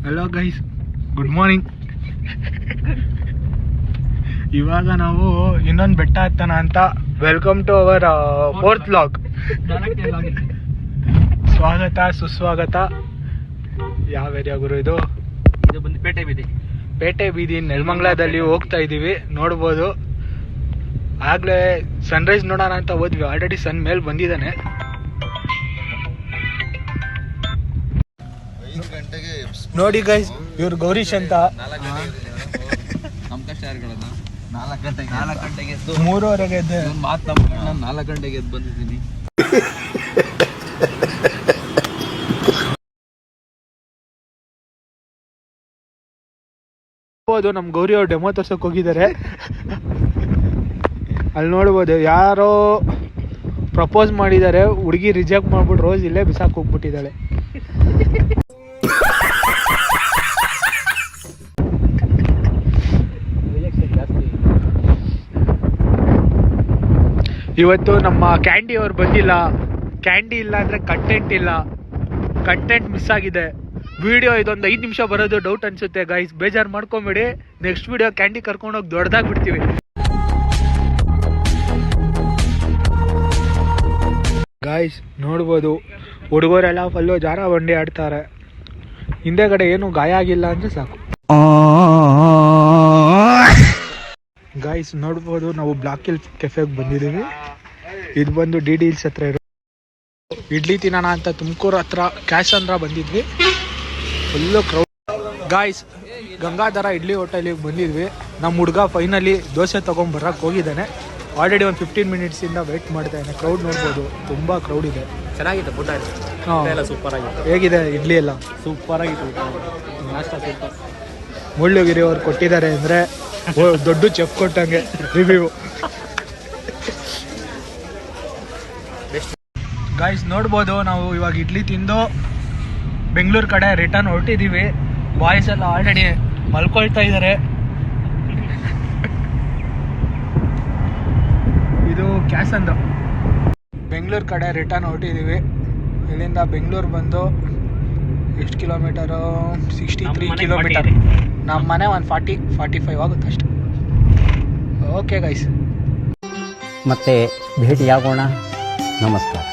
Hello guys, good morning. ಇವಾಗ ನಾವು ಇನ್ನೊಂದು ಬೆಟ್ಟ ಹತ್ತೋಣ ಅಂತ. Welcome to our 4th vlog. ಸ್ವಾಗತ ಸುಸ್ವಾಗತ. ಯಾವ ಏರಿಯಾ ಗುರು ಇದು? ಬಂದು ಪೇಟೆ ಬೀದಿ ನೆಲಮಂಗಲದಲ್ಲಿ ಹೋಗ್ತಾ ಇದೀವಿ. ನೋಡ್ಬೋದು, ಆಗ್ಲೇ ಸನ್ರೈಸ್ ನೋಡೋಣ ಅಂತ ಹೋದ್ವಿ. ಆಲ್ರೆಡಿ ಸನ್ ಮೇಲೆ ಬಂದಿದ್ದಾನೆ. ನೋಡಿ ಗೈಸ್, ಇವ್ರು ಗೌರೀಶ್ ಅಂತ. 3:30 ಎದ್ದು ನಾನು 4 ಗಂಟೆಗೆ ಎದ್ದು ಬಂದಿದ್ದೀನಿ. ನಮ್ ಗೌರಿ ಅವ್ರು ಡೆಮೋ ತೋರ್ಸಕ್ ಹೋಗಿದ್ದಾರೆ. ಅಲ್ಲಿ ನೋಡ್ಬೋದು, ಯಾರೋ ಪ್ರಪೋಸ್ ಮಾಡಿದ್ದಾರೆ, ಹುಡುಗಿ ರಿಜೆಕ್ಟ್ ಮಾಡ್ಬಿಟ್ಟು ರೋಸ್ ಇಲ್ಲೇ ಬಿಸಾಕ್ ಹೋಗ್ಬಿಟ್ಟಿದ್ದಾಳೆ. ಇವತ್ತು ನಮ್ಮ ಕ್ಯಾಂಡಿ ಅವ್ರು ಬಂದಿಲ್ಲ. ಕ್ಯಾಂಡಿ ಇಲ್ಲ ಅಂದ್ರೆ ಕಂಟೆಂಟ್ ಇಲ್ಲ. ಕಂಟೆಂಟ್ ಮಿಸ್ ಆಗಿದೆ. ವಿಡಿಯೋ ಇದೊಂದು 5 ನಿಮಿಷ ಬರೋದು ಡೌಟ್ ಅನ್ಸುತ್ತೆ ಗೈಸ್, ಬೇಜಾರು ಮಾಡ್ಕೊಂಬೇಡಿ. ನೆಕ್ಸ್ಟ್ ವಿಡಿಯೋ ಕ್ಯಾಂಡಿ ಕರ್ಕೊಂಡೋಗಿ ದೊಡ್ಡದಾಗಿ ಬಿಡ್ತೀವಿ. ಗಾಯ್ಸ್ ನೋಡ್ಬೋದು, ಹುಡುಗರೆಲ್ಲ ಫುಲ್ಲು ಜಾರ ಬಂಡಿ ಆಡ್ತಾರೆ. ಹಿಂದೆಗಡೆ ಏನು ಗಾಯ ಆಗಿಲ್ಲ ಅಂದ್ರೆ ಸಾಕು. ಗಾಯ್ಸ್ ನೋಡ್ಬೋದು, ನಾವು ಬ್ಲಾಕ್ ಹಿಲ್ ಕೆಫೆಗೆ ಬಂದಿದ್ದೀವಿ. ಇದು ಬಂದು ಡಿ ಹಿಲ್ಸ್ ಹತ್ರ ಇರೋ ಇಡ್ಲಿ ತಿನ್ನೋಣ ಅಂತ ತುಮಕೂರು ಹತ್ರ ಕ್ಯಾಶಂದ್ರ ಬಂದಿದ್ವಿ. Full crowd. Guys, Gangadhara idli ಹೋಟೆಲಿಗೆ ಬಂದಿದ್ವಿ. ನಮ್ಮ ಹುಡುಗ ಫೈನಲಿ ದೋಸೆ ತೊಗೊಂಬರಕ್ಕೆ ಹೋಗಿದ್ದಾನೆ. ಆಲ್ರೆಡಿ ಒಂದು 15 ಮಿನಿಟ್ಸಿಂದ ವೆಯ್ಟ್ ಮಾಡ್ತಾ ಇದ್ದಾನೆ. ಕ್ರೌಡ್ ನೋಡ್ಬೋದು, ತುಂಬ ಕ್ರೌಡ್ ಇದೆ. ಚೆನ್ನಾಗಿತ್ತು ಊಟ ಎಲ್ಲ, ಸೂಪರ್ ಆಗಿತ್ತು. ಹೇಗಿದೆ ಇಡ್ಲಿ ಎಲ್ಲ? ಸೂಪರ್ ಆಗಿತ್ತು ಊಟ, ನಾಷ್ಟ ಸೂಪರ್. ಮುಳ್ಳುಗಿರಿ ಅವ್ರು ಕೊಟ್ಟಿದ್ದಾರೆ ಅಂದರೆ ದೊಡ್ಡ ಚೆಫ್ ಕೊಟ್ಟಂಗೆ ರಿವ್ಯೂ. ಗಾಯ್ಸ್ ನೋಡ್ಬೋದು, ನಾವು ಇವಾಗ ಇಡ್ಲಿ ತಿಂದು ಬೆಂಗಳೂರು ಕಡೆ ರಿಟರ್ನ್ ಹೊರಟಿದ್ದೀವಿ. ಬಾಯ್ಸ್ ಎಲ್ಲ ಆಲ್ರೆಡಿ ಮಲ್ಕೊಳ್ತಾ ಇದ್ದಾರೆ. ಇದು ಕ್ಯಾಸಂದ್ರ. ಬೆಂಗಳೂರು ಕಡೆ ರಿಟರ್ನ್ ಹೊರಟಿದ್ದೀವಿ. ಇಲ್ಲಿಂದ ಬೆಂಗಳೂರು ಬಂದು ಎಷ್ಟು ಕಿಲೋಮೀಟರು? 63 ಕಿಲೋಮೀಟರ್. ನಮ್ಮ ಮನೆ ಒಂದು 40-45 ಆಗುತ್ತೆ ಅಷ್ಟೆ. ಓಕೆ ಗೈಸ್, ಮತ್ತೆ ಭೇಟಿಯಾಗೋಣ. ನಮಸ್ಕಾರ.